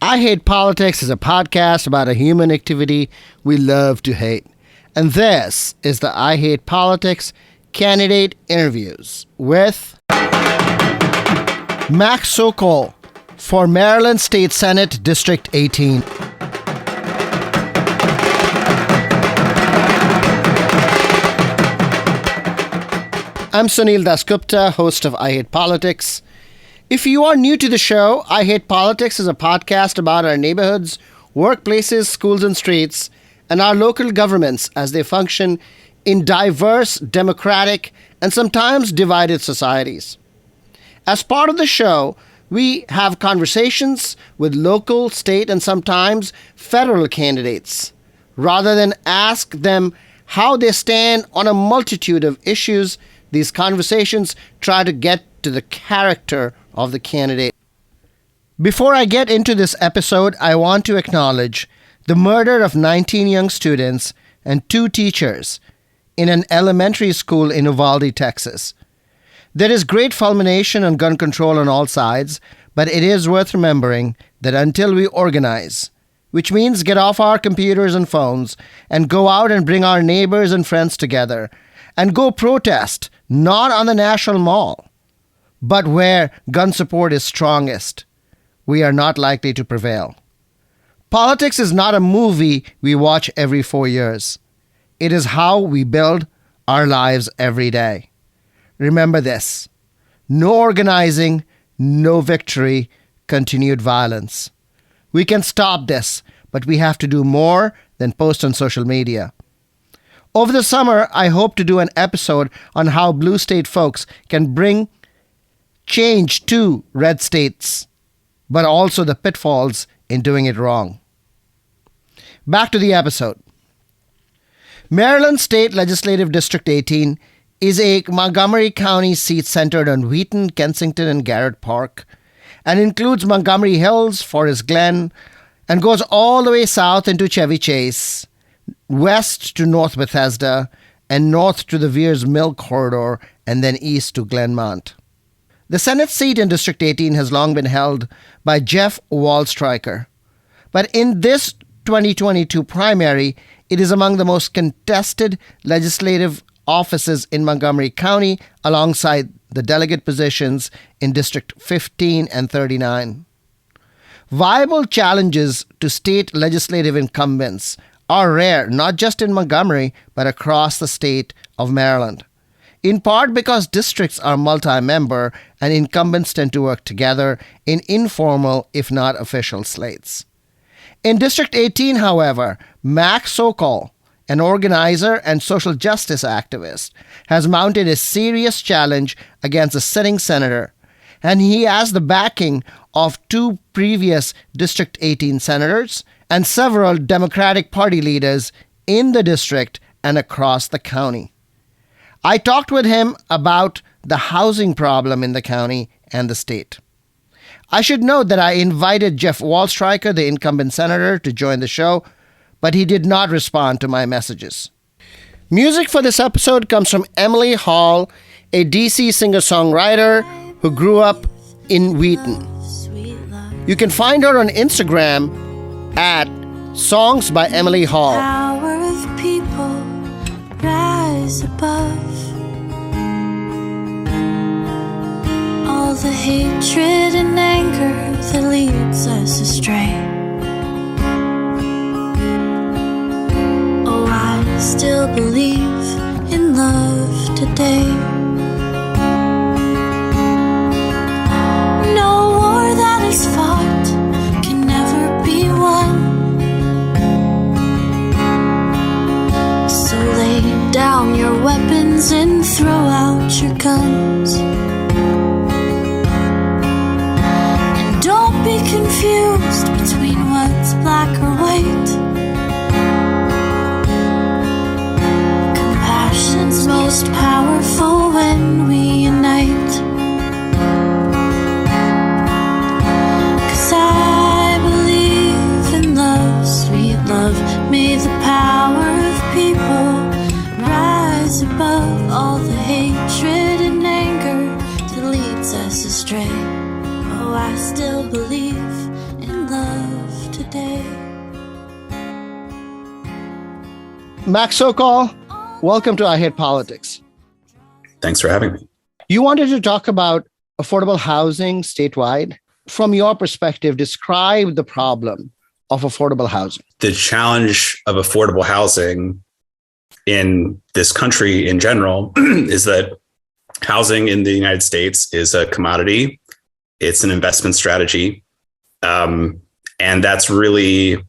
I Hate Politics is a podcast about a human activity we love to hate. And this is the I Hate Politics candidate interviews with Max Socol for Maryland State Senate District 18. I'm Sunil Dasgupta, host of I Hate Politics. If you are new to the show, I Hate Politics is a podcast about our neighborhoods, workplaces, schools and streets, and our local governments as they function in diverse, democratic, and sometimes divided societies. As part of the show, we have conversations with local, state, and sometimes federal candidates. Rather than ask them how they stand on a multitude of issues, these conversations try to get to the character of the candidate. Before I get into this episode, I want to acknowledge the murder of 19 young students and 2 teachers in an elementary school in Uvalde, Texas. There is great fulmination on gun control on all sides, but it is worth remembering that until we organize, which means get off our computers and phones and go out and bring our neighbors and friends together and go protest, not on the National Mall, but where gun support is strongest, we are not likely to prevail. Politics is not a movie we watch every 4 years. It is how we build our lives every day. Remember this: no organizing, no victory, continued violence. We can stop this, but we have to do more than post on social media. Over the summer, I hope to do an episode on how blue state folks can bring change to red states, but also the pitfalls in doing it wrong. Back to the episode. Maryland State Legislative District 18 is a Montgomery County seat centered on Wheaton, Kensington, and Garrett Park, and includes Montgomery Hills, Forest Glen, and goes all the way south into Chevy Chase, west to North Bethesda, and north to the Weir's Mill Corridor, and then east to Glenmont. The Senate seat in District 18 has long been held by Jeff Waldstreicher, but in this 2022 primary, it is among the most contested legislative offices in Montgomery County, alongside the delegate positions in District 15 and 39. Viable challenges to state legislative incumbents are rare, not just in Montgomery, but across the state of Maryland, in part because districts are multi-member and incumbents tend to work together in informal, if not official, slates. In District 18, however, Max Socol, an organizer and social justice activist, has mounted a serious challenge against a sitting senator, and he has the backing of 2 previous District 18 senators and several Democratic Party leaders in the district and across the county. I talked with him about the housing problem in the county and the state. I should note that I invited Jeff Waldstreicher, the incumbent senator, to join the show, but he did not respond to my messages. Music for this episode comes from Emily Hall, a DC singer-songwriter who grew up in Wheaton. You can find her on Instagram at Songs by Emily Hall. Power of people rise above all the hatred and anger that leads us astray. Oh, I still believe in love today. No war that is fought can never be won. So lay down your weapons and throw out your guns. And don't be confused between what's black or white. Compassion's most powerful when we unite. 'Cause I believe in love, sweet love. May the power of people rise above all the hatred and anger. Max Socol, welcome to I Hate Politics. Thanks for having me. You wanted to talk about affordable housing statewide. From your perspective, describe the problem of affordable housing. The challenge of affordable housing in this country in general is that housing in the United States is a commodity. It's an investment strategy. And that's really,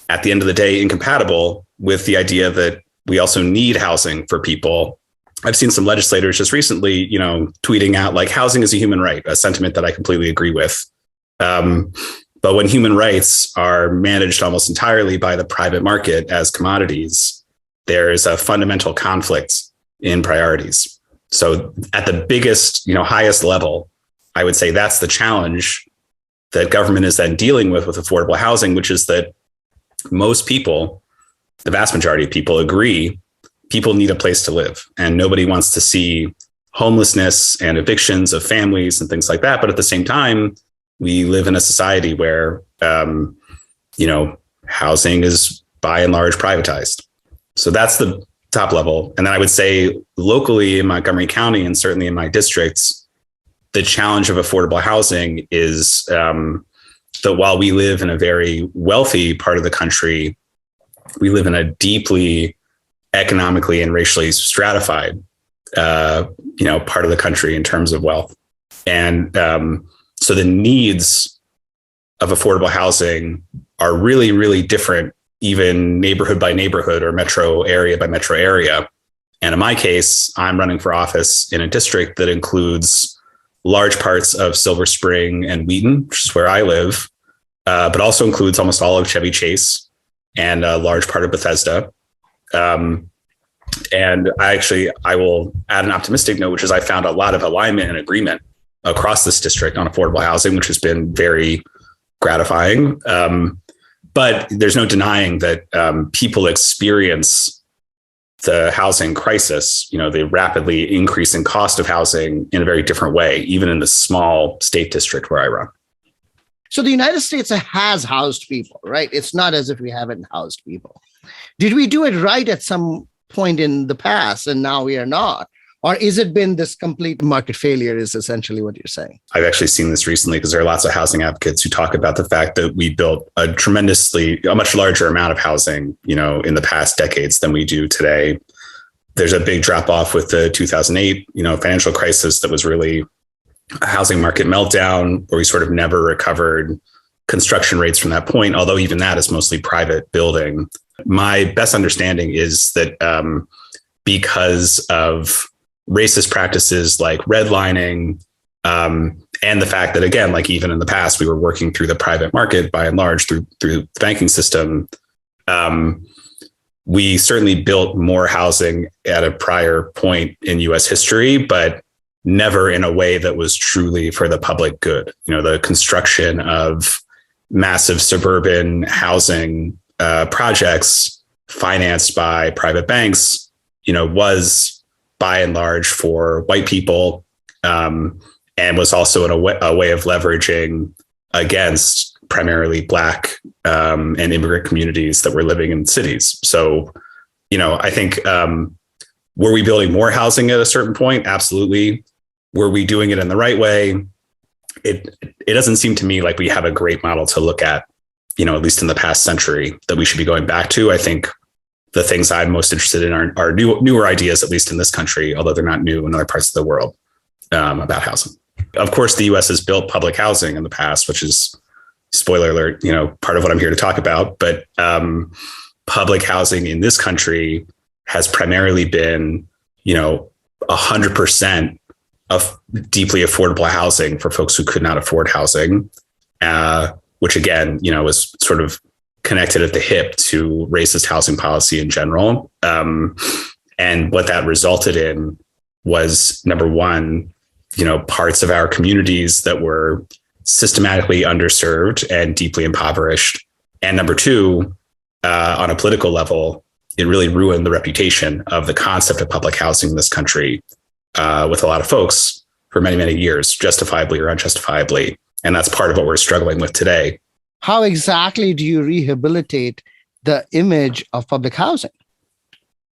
at the end of the day, incompatible with the idea that we also need housing for people. I've seen some legislators just recently, tweeting out like housing is a human right, a sentiment that I completely agree with. But when human rights are managed almost entirely by the private market as commodities, there is a fundamental conflict in priorities. So at the biggest, highest level, I would say that's the challenge that government is then dealing with affordable housing, which is that most people, the vast majority of people, agree people need a place to live, and nobody wants to see homelessness and evictions of families and things like that. But at the same time, we live in a society where, housing is by and large privatized. So that's the top level. And then I would say locally in Montgomery County, and certainly in my districts, the challenge of affordable housing is that while we live in a very wealthy part of the country, we live in a deeply economically and racially stratified, part of the country in terms of wealth. And so the needs of affordable housing are really, really different, even neighborhood by neighborhood or metro area by metro area. And in my case, I'm running for office in a district that includes large parts of Silver Spring and Wheaton, which is where I live, but also includes almost all of Chevy Chase and a large part of Bethesda. And I will add an optimistic note, which is I found a lot of alignment and agreement across this district on affordable housing, which has been very gratifying. But there's no denying that people experience the housing crisis, the rapidly increasing cost of housing in a very different way, even in the small state district where I run. So the United States has housed people, right? It's not as if we haven't housed people. Did we do it right at some point in the past and now we are not? Or is it been this complete market failure is essentially what you're saying? I've actually seen this recently because there are lots of housing advocates who talk about the fact that we built a much larger amount of housing, in the past decades than we do today. There's a big drop off with the 2008, financial crisis that was really a housing market meltdown where we sort of never recovered construction rates from that point, although even that is mostly private building. My best understanding is that because of racist practices like redlining, and the fact that, again, like even in the past, we were working through the private market by and large through the banking system. We certainly built more housing at a prior point in US history, but never in a way that was truly for the public good. The construction of massive suburban housing projects financed by private banks, was by and large for white people, and was also a way of leveraging against primarily Black and immigrant communities that were living in cities. So, I think, were we building more housing at a certain point? Absolutely. Were we doing it in the right way? It doesn't seem to me like we have a great model to look at, at least in the past century, that we should be going back to. I think the things I'm most interested in are newer ideas, at least in this country, although they're not new in other parts of the world, about housing. Of course, the US has built public housing in the past, which is, spoiler alert, part of what I'm here to talk about. But public housing in this country has primarily been, 100% of deeply affordable housing for folks who could not afford housing, which again, was sort of connected at the hip to racist housing policy in general. And what that resulted in was, number one, parts of our communities that were systematically underserved and deeply impoverished. And number two, on a political level, it really ruined the reputation of the concept of public housing in this country with a lot of folks for many, many years, justifiably or unjustifiably. And that's part of what we're struggling with today. How exactly do you rehabilitate the image of public housing?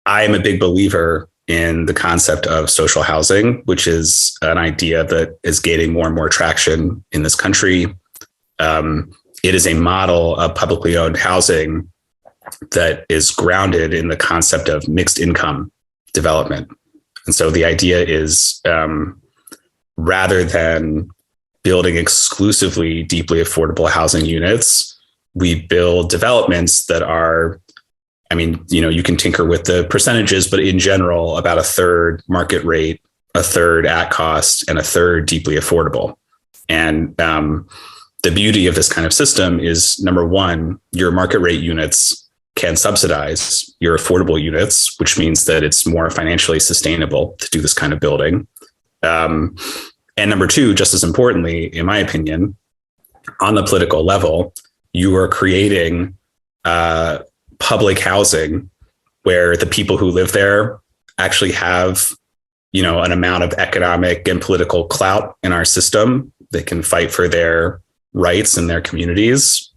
I am a big believer in the concept of social housing, which is an idea that is gaining more and more traction in this country. It is a model of publicly owned housing that is grounded in the concept of mixed income development. And so the idea is rather than building exclusively deeply affordable housing units, we build developments that are, I mean, you can tinker with the percentages, but in general, about a third market rate, a third at cost, and a third deeply affordable. And the beauty of this kind of system is, number one, your market rate units can subsidize your affordable units, which means that it's more financially sustainable to do this kind of building. And number two, just as importantly, in my opinion, on the political level, you are creating public housing where the people who live there actually have, an amount of economic and political clout in our system. They can fight for their rights in their communities.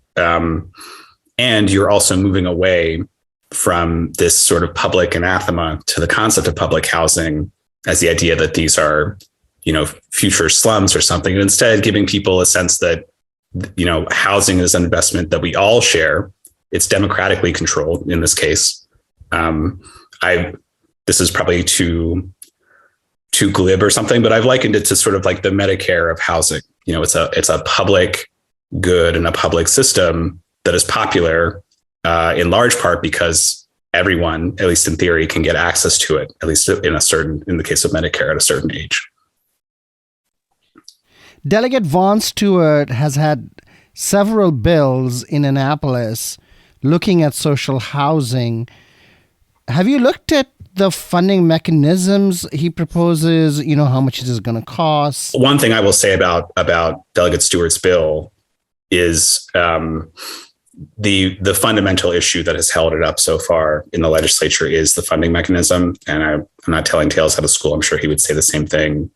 And you're also moving away from this sort of public anathema to the concept of public housing as the idea that these are, future slums or something, and instead giving people a sense that, housing is an investment that we all share. It's democratically controlled in this case. This is probably too glib or something, but I've likened it to sort of like the Medicare of housing. It's a public good and a public system that is popular in large part because everyone, at least in theory, can get access to it, at least in the case of Medicare, at a certain age. Delegate Waldstreicher has had several bills in Annapolis looking at social housing. Have you looked at the funding mechanisms he proposes? How much it is going to cost? One thing I will say about Delegate Stewart's bill is the fundamental issue that has held it up so far in the legislature is the funding mechanism. And I'm not telling tales out of school. I'm sure he would say the same thing.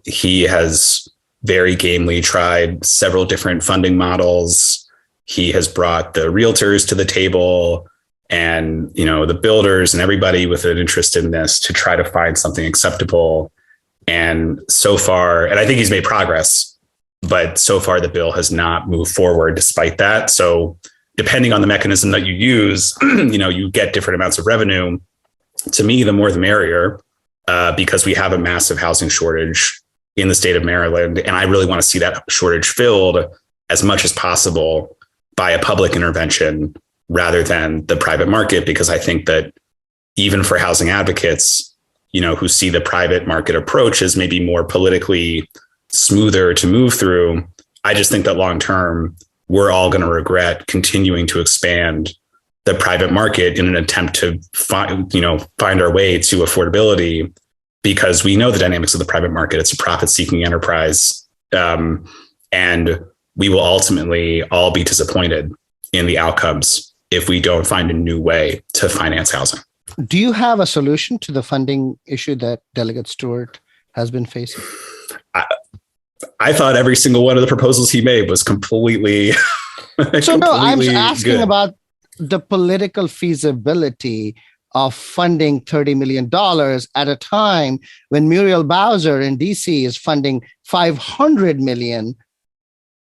He has very gamely tried several different funding models. He has brought the realtors to the table and, the builders and everybody with an interest in this to try to find something acceptable. And so far, and I think he's made progress, but so far the bill has not moved forward despite that. So depending on the mechanism that you use, you get different amounts of revenue. To me, the more the merrier, because we have a massive housing shortage in the state of Maryland. And I really want to see that shortage filled as much as possible by a public intervention rather than the private market, because I think that even for housing advocates, who see the private market approach as maybe more politically smoother to move through, I just think that long term, we're all going to regret continuing to expand the private market in an attempt to find our way to affordability, because we know the dynamics of the private market. It's a profit-seeking enterprise. And we will ultimately all be disappointed in the outcomes if we don't find a new way to finance housing. Do you have a solution to the funding issue that Delegate Stewart has been facing? I thought every single one of the proposals he made was completely I'm asking about the political feasibility of funding $30 million at a time when Muriel Bowser in DC is funding $500 million,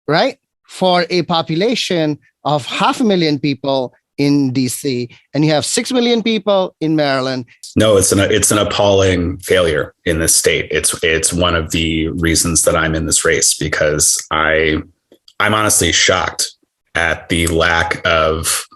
right? For a population of 500,000 people in DC, and you have 6 million people in Maryland. No, it's an appalling failure in this state. It's one of the reasons that I'm in this race, because I'm honestly shocked at the lack of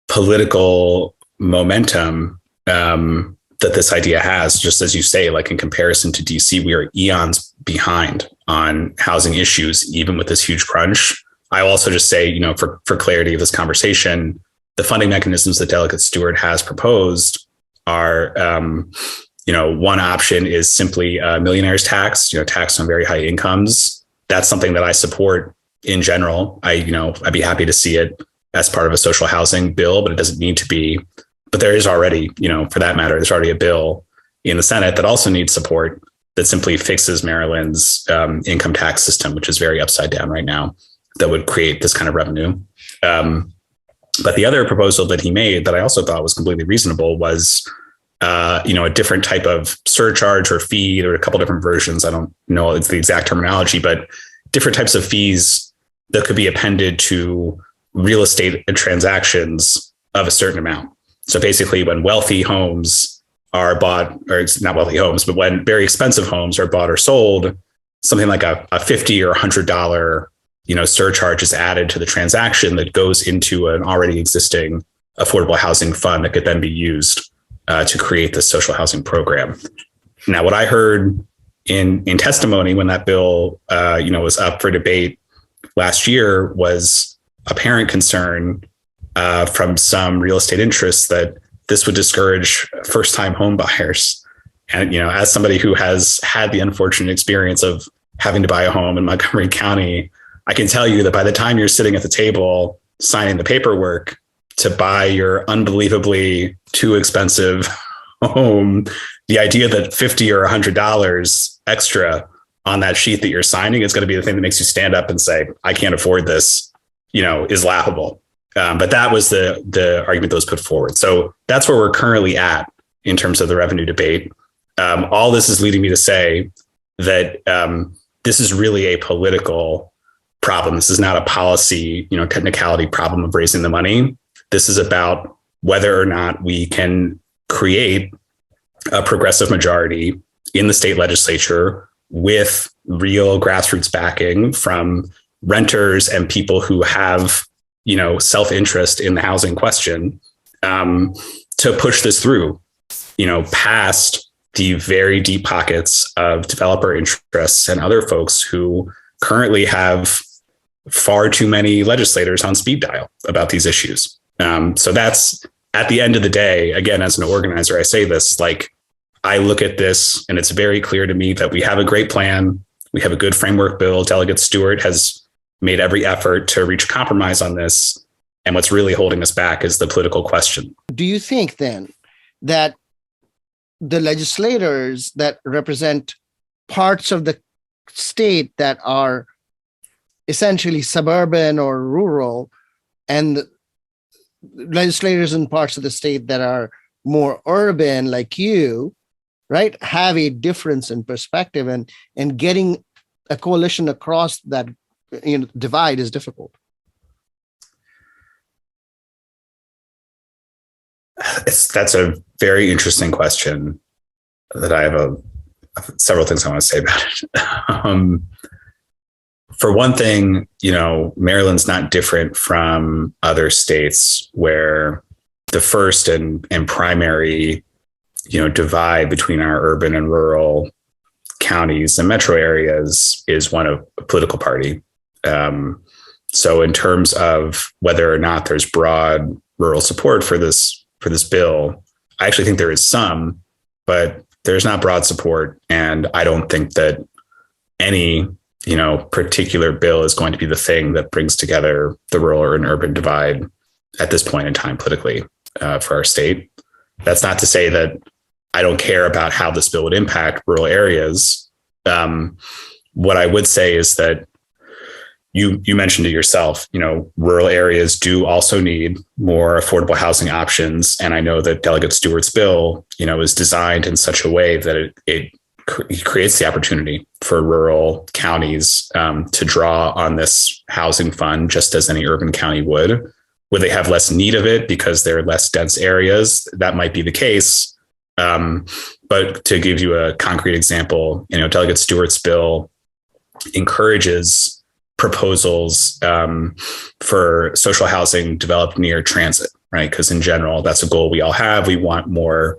political momentum that this idea has. Just as you say, like in comparison to DC, we are eons behind on housing issues, even with this huge crunch. I also just say, for clarity of this conversation, the funding mechanisms that Delegate Stewart has proposed are, one option is simply a millionaire's tax, tax on very high incomes. That's something that I support in general. I'd be happy to see it as part of a social housing bill, but it doesn't need to be. But there is already, for that matter, there's already a bill in the Senate that also needs support that simply fixes Maryland's income tax system, which is very upside down right now, that would create this kind of revenue. But the other proposal that he made that I also thought was completely reasonable was, a different type of surcharge or fee. There were a couple different versions. I don't know it's the exact terminology, but different types of fees that could be appended to real estate transactions of a certain amount. So basically, when wealthy homes are bought, or it's not wealthy homes, but when very expensive homes are bought or sold, something like a $50 or $100 surcharge is added to the transaction that goes into an already existing affordable housing fund that could then be used to create this social housing program. Now, what I heard in testimony when that bill was up for debate last year was apparent concern from some real estate interests that this would discourage first-time home buyers. And as somebody who has had the unfortunate experience of having to buy a home in Montgomery County, I can tell you that by the time you're sitting at the table signing the paperwork to buy your unbelievably too expensive home, the idea that $50 or $100 extra on that sheet that you're signing is going to be the thing that makes you stand up and say, I can't afford this, is laughable. But that was the argument that was put forward. So that's where we're currently at in terms of the revenue debate. All this is leading me to say that this is really a political problem. This is not a policy, technicality problem of raising the money. This is about whether or not we can create a progressive majority in the state legislature with real grassroots backing from renters and people who have, self-interest in the housing question, to push this through, past the very deep pockets of developer interests and other folks who currently have far too many legislators on speed dial about these issues. So that's, at the end of the day, again, as an organizer, I say this, I look at this and it's very clear to me that we have a great plan. We have a good framework bill. Delegate Stewart has made every effort to reach a compromise on this. And what's really holding us back is the political question. Do you think then that the legislators that represent parts of the state that are essentially suburban or rural, and legislators in parts of the state that are more urban, like you, right, have a difference in perspective, and getting a coalition across that divide is difficult? That's a very interesting question that I have several things I want to say about it. For one thing, Maryland's not different from other states where the first and primary, divide between our urban and rural counties and metro areas is one of a political party. So in terms of whether or not there's broad rural support for this bill, I actually think there is some, but there's not broad support. And I don't think that any particular bill is going to be the thing that brings together the rural and urban divide at this point in time politically for our state. That's not to say that I don't care about how this bill would impact rural areas. What I would say is that you mentioned it yourself, rural areas do also need more affordable housing options. And I know that Delegate Stewart's bill, is designed in such a way that it creates the opportunity for rural counties to draw on this housing fund just as any urban county would. Would they have less need of it because they're less dense areas? That might be the case. But to give you a concrete example, Delegate Stewart's bill encourages proposals for social housing developed near transit, right? Because in general, that's a goal we all have. We want more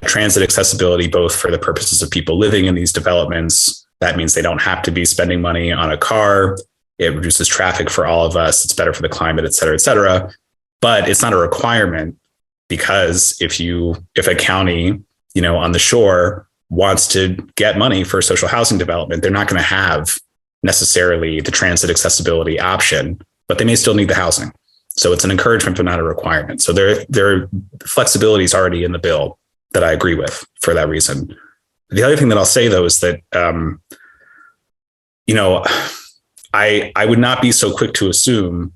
transit accessibility, both for the purposes of people living in these developments. That means they don't have to be spending money on a car. It reduces traffic for all of us. It's better for the climate, et cetera, et cetera. But it's not a requirement, because if a county, on the shore wants to get money for social housing development, they're not going to have necessarily the transit accessibility option, but they may still need the housing. So it's an encouragement, but not a requirement. So there flexibility is already in the bill that I agree with for that reason. The other thing that I'll say, though, is that, I would not be so quick to assume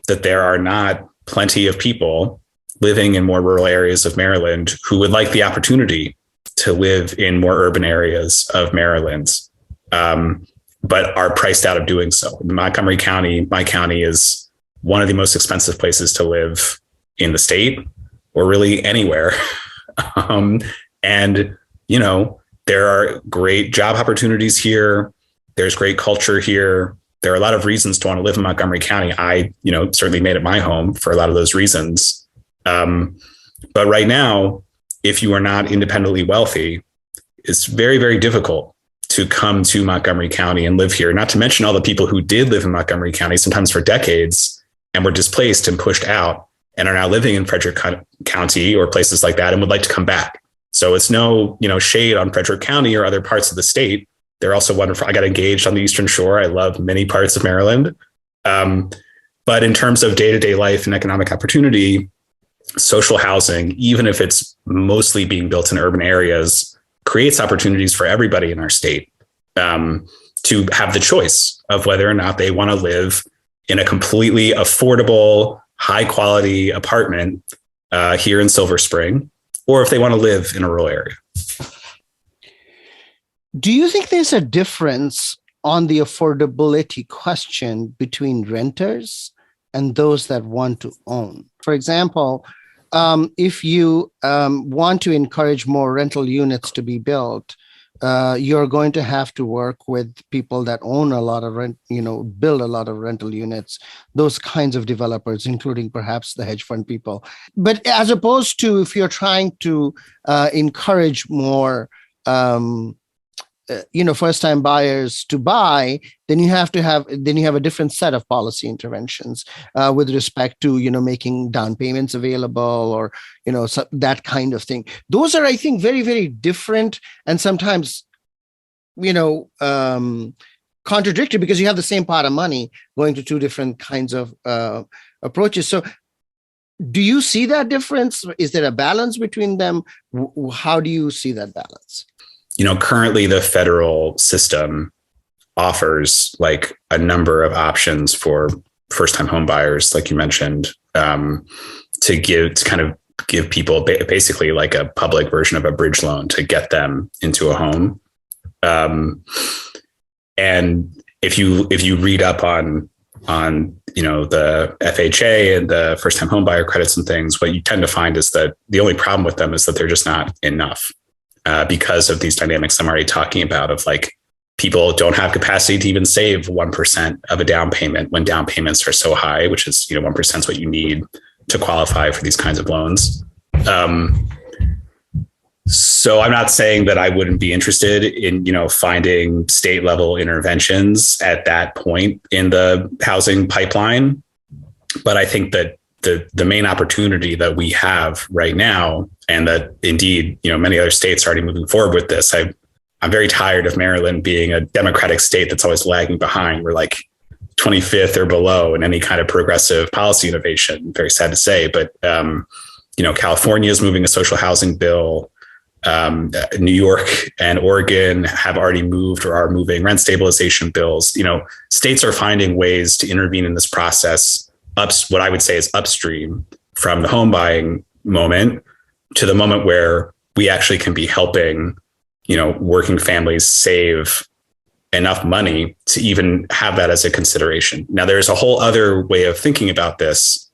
that there are not plenty of people living in more rural areas of Maryland who would like the opportunity to live in more urban areas of Maryland, but are priced out of doing so. Montgomery County, my county, is one of the most expensive places to live in the state, or really anywhere. And, there are great job opportunities here. There's great culture here. There are a lot of reasons to want to live in Montgomery County. I, certainly made it my home for a lot of those reasons. But right now, if you are not independently wealthy, it's very, very difficult to come to Montgomery County and live here. Not to mention all the people who did live in Montgomery County, sometimes for decades, and were displaced and pushed out and are now living in Frederick County or places like that and would like to come back. So it's no, shade on Frederick County or other parts of the state. They're also wonderful. I got engaged on the Eastern Shore. I love many parts of Maryland. But in terms of day-to-day life and economic opportunity, social housing, even if it's mostly being built in urban areas, creates opportunities for everybody in our state to have the choice of whether or not they want to live in a completely affordable, high-quality apartment here in Silver Spring, or if they want to live in a rural area. Do you think there's a difference on the affordability question between renters and those that want to own? For example, if you want to encourage more rental units to be built, you're going to have to work with people that own a lot of build a lot of rental units, those kinds of developers, including perhaps the hedge fund people. But as opposed to if you're trying to encourage more first-time buyers to buy, then you have a different set of policy interventions with respect to making down payments available, or that kind of thing. Those are, I think, very, very different and sometimes contradictory, because you have the same pot of money going to two different kinds of approaches. So do you see that difference? Is there a balance between them? How do you see that balance? Currently the federal system offers like a number of options for first-time home buyers, like you mentioned, to kind of give people basically like a public version of a bridge loan to get them into a home. And if you read up on the FHA and the first-time home buyer credits and things, what you tend to find is that the only problem with them is that they're just not enough. Because of these dynamics I'm already talking about, of like people don't have capacity to even save 1% of a down payment when down payments are so high, which is 1% is what you need to qualify for these kinds of loans. So I'm not saying that I wouldn't be interested in finding state level interventions at that point in the housing pipeline, but I think that the main opportunity that we have right now, and that indeed, many other states are already moving forward with this. I'm very tired of Maryland being a Democratic state that's always lagging behind. We're like 25th or below in any kind of progressive policy innovation. Very sad to say, but California is moving a social housing bill. New York and Oregon have already moved or are moving rent stabilization bills. States are finding ways to intervene in this process. What I would say is upstream from the home buying moment to the moment where we actually can be helping, working families save enough money to even have that as a consideration. Now, there's a whole other way of thinking about this,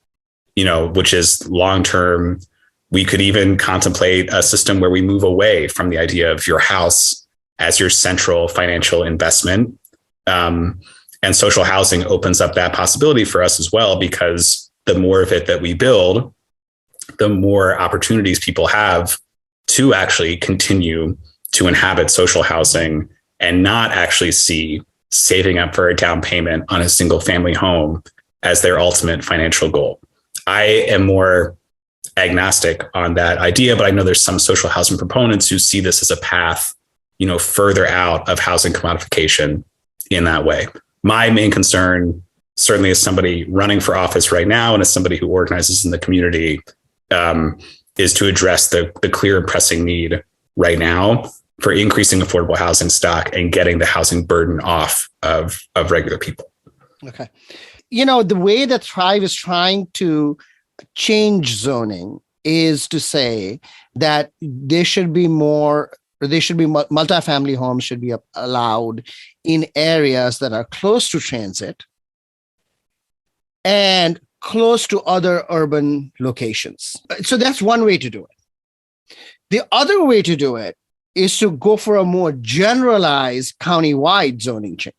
which is long-term. We could even contemplate a system where we move away from the idea of your house as your central financial investment. And social housing opens up that possibility for us as well, because the more of it that we build, the more opportunities people have to actually continue to inhabit social housing and not actually see saving up for a down payment on a single family home as their ultimate financial goal. I am more agnostic on that idea, but I know there's some social housing proponents who see this as a path, further out of housing commodification in that way. My main concern, certainly as somebody running for office right now and as somebody who organizes in the community, is to address the clear and pressing need right now for increasing affordable housing stock and getting the housing burden off of regular people. Okay. The way that Thrive is trying to change zoning is to say that multifamily homes should be allowed in areas that are close to transit and close to other urban locations. So that's one way to do it. The other way to do it is to go for a more generalized countywide zoning change.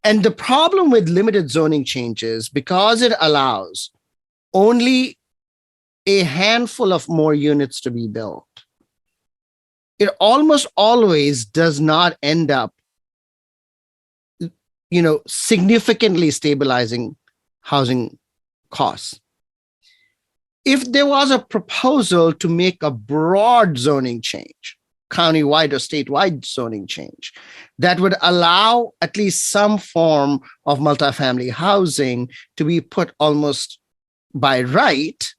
And the problem with limited zoning changes, because it allows only a handful of more units to be built, it almost always does not end up, significantly stabilizing housing costs. If there was a proposal to make a broad zoning change, countywide or statewide zoning change, that would allow at least some form of multifamily housing to be put almost by right,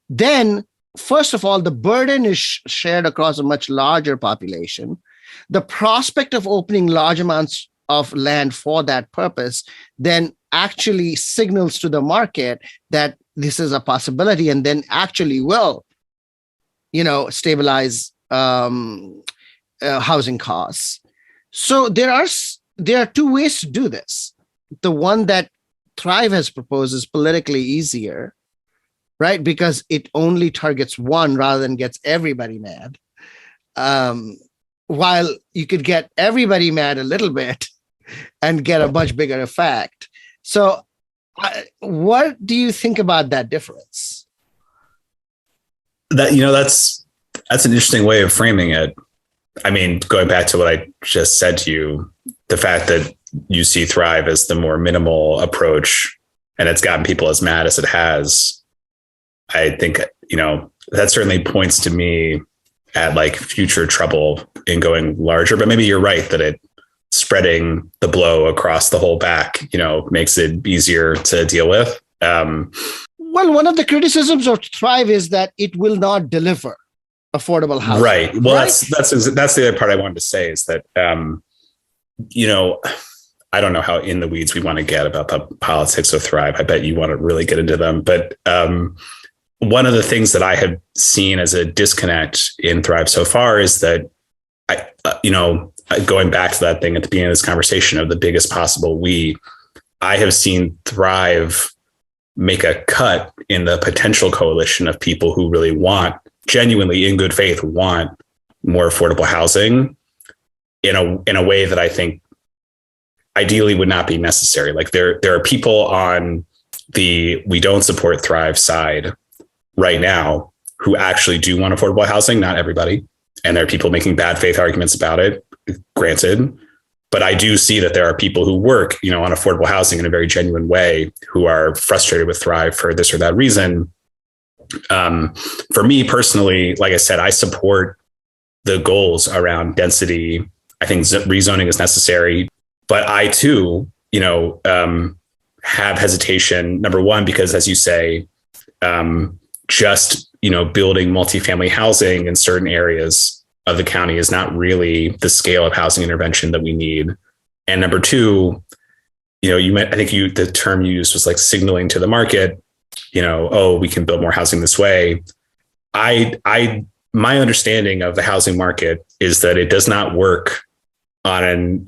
then first of all, the burden is shared across a much larger population. The prospect of opening large amounts of land for that purpose then actually signals to the market that this is a possibility, and then actually will, stabilize housing costs. So there are two ways to do this. The one that Thrive has proposed is politically easier, right? Because it only targets one rather than gets everybody mad. While you could get everybody mad a little bit and get a much bigger effect. So what do you think about that difference? That's an interesting way of framing it. I mean, going back to what I just said to you, the fact that you see Thrive as the more minimal approach and it's gotten people as mad as it has, I think, that certainly points to me at like future trouble in going larger. But maybe you're right that it spreading the blow across the whole back, makes it easier to deal with. Well, one of the criticisms of Thrive is that it will not deliver affordable housing. Right. Well, right? That's the other part I wanted to say is that, I don't know how in the weeds we want to get about the politics of Thrive. I bet you want to really get into them. But one of the things that I have seen as a disconnect in Thrive so far is that going back to that thing at the beginning of this conversation of the biggest possible I have seen Thrive make a cut in the potential coalition of people who really genuinely in good faith want more affordable housing in a way that I think ideally would not be necessary. Like there are people on the we don't support Thrive side right now who actually do want affordable housing, not everybody. And there are people making bad faith arguments about it, granted. But I do see that there are people who work, on affordable housing in a very genuine way who are frustrated with Thrive for this or that reason. For me personally, like I said, I support the goals around density. I think rezoning is necessary, but I too, have hesitation. Number one, because as you say, just, building multifamily housing in certain areas of the county is not really the scale of housing intervention that we need. And number two, the term you used was like signaling to the market, we can build more housing this way. My understanding of the housing market is that it does not work on an,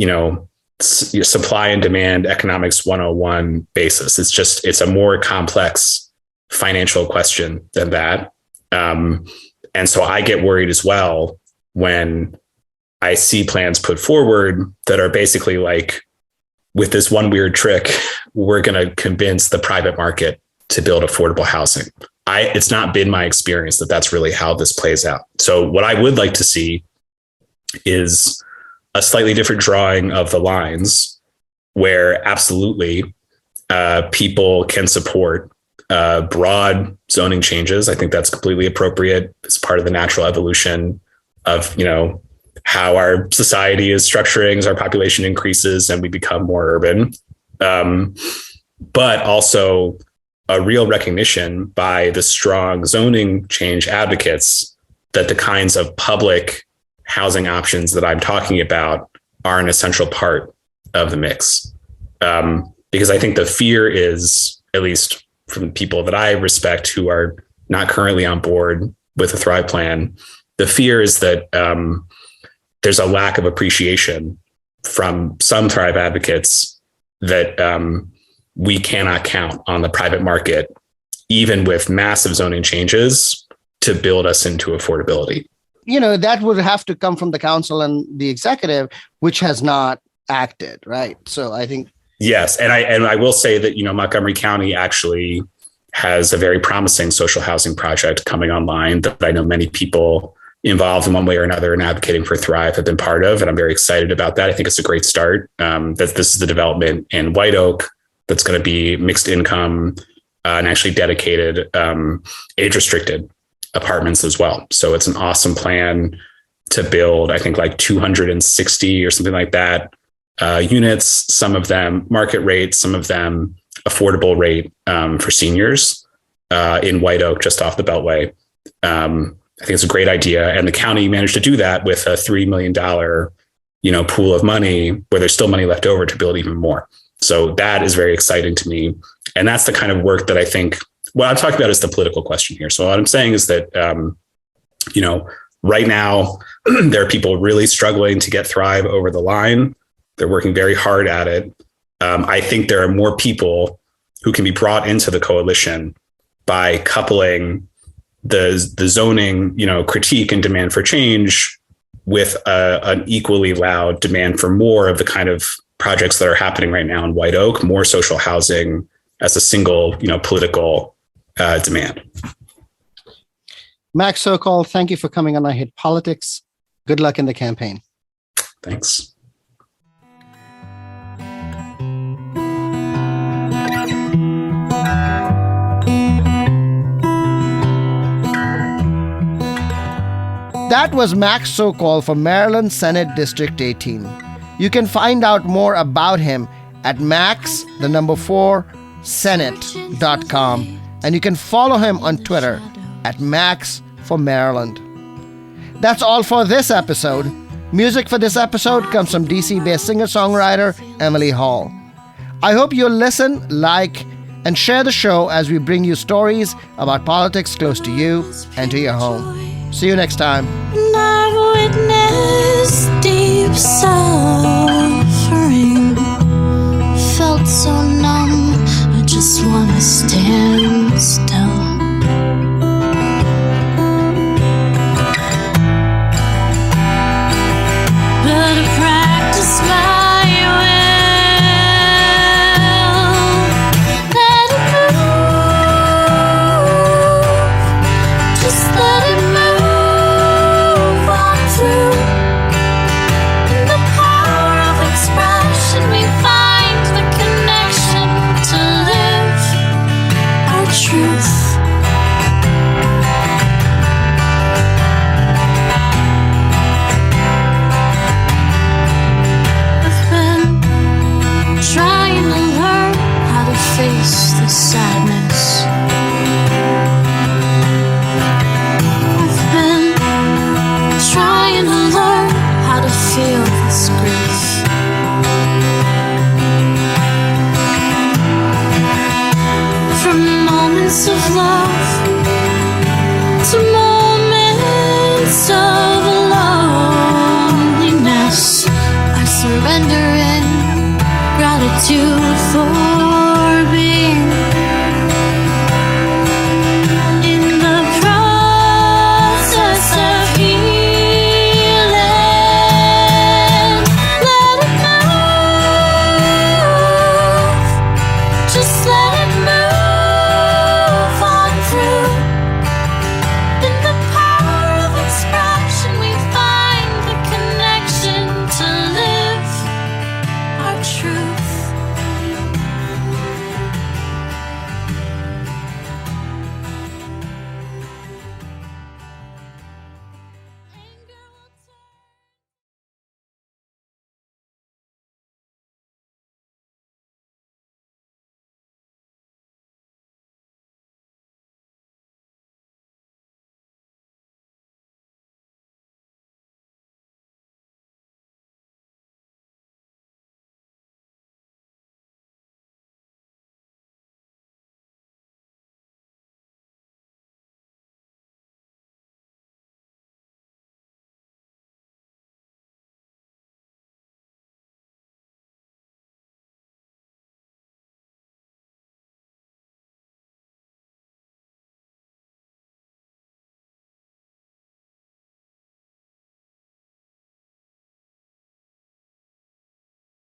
supply and demand economics 101 basis. It's a more complex financial question than that. And so I get worried as well when I see plans put forward that are basically like, with this one weird trick, we're going to convince the private market to build affordable housing. It's not been my experience that that's really how this plays out. So what I would like to see is a slightly different drawing of the lines where absolutely people can support broad zoning changes. I think that's completely appropriate. It's part of the natural evolution of, how our society is structuring as our population increases and we become more urban. But also a real recognition by the strong zoning change advocates that the kinds of public housing options that I'm talking about are an essential part of the mix. Because I think the fear is, at least from people that I respect who are not currently on board with the Thrive Plan, the fear is that there's a lack of appreciation from some Thrive advocates that we cannot count on the private market, even with massive zoning changes, to build us into affordability. That would have to come from the council and the executive, which has not acted, right? So I think. Yes. And I will say that, Montgomery County actually has a very promising social housing project coming online that I know many people involved in one way or another in advocating for Thrive have been part of. And I'm very excited about that. I think it's a great start. That this is the development in White Oak that's going to be mixed income and actually dedicated age restricted apartments as well. So it's an awesome plan to build, I think like 260 or something like that units, some of them market rate, some of them affordable rate for seniors in White Oak, just off the Beltway. I think it's a great idea. And the county managed to do that with a $3 million, pool of money where there's still money left over to build even more. So that is very exciting to me. And that's the kind of work that I think, what I'm talking about is the political question here. So what I'm saying is that, right now there are people really struggling to get Thrive over the line. They're working very hard at it. I think there are more people who can be brought into the coalition by coupling the zoning, critique and demand for change with an equally loud demand for more of the kind of projects that are happening right now in White Oak, more social housing as a single, political demand. Max Socol, thank you for coming on I Hate Politics. Good luck in the campaign. Thanks. That was Max Socol for Maryland Senate District 18. You can find out more about him at max4senate.com, and you can follow him on Twitter at Max for Maryland. That's all for this episode. Music for this episode comes from DC-based singer-songwriter Emily Hall. I hope you'll listen, like, and share the show as we bring you stories about politics close to you and to your home. See you next time. And I've witnessed deep suffering, felt so numb, I just wanna stand still. But I practice my will, let it move, just let it move. We find the connection to live our truth. I've been trying to learn how to face the sadness. I've been trying to learn how to feel this grief. From moments of love to moments of loneliness, I surrender in gratitude for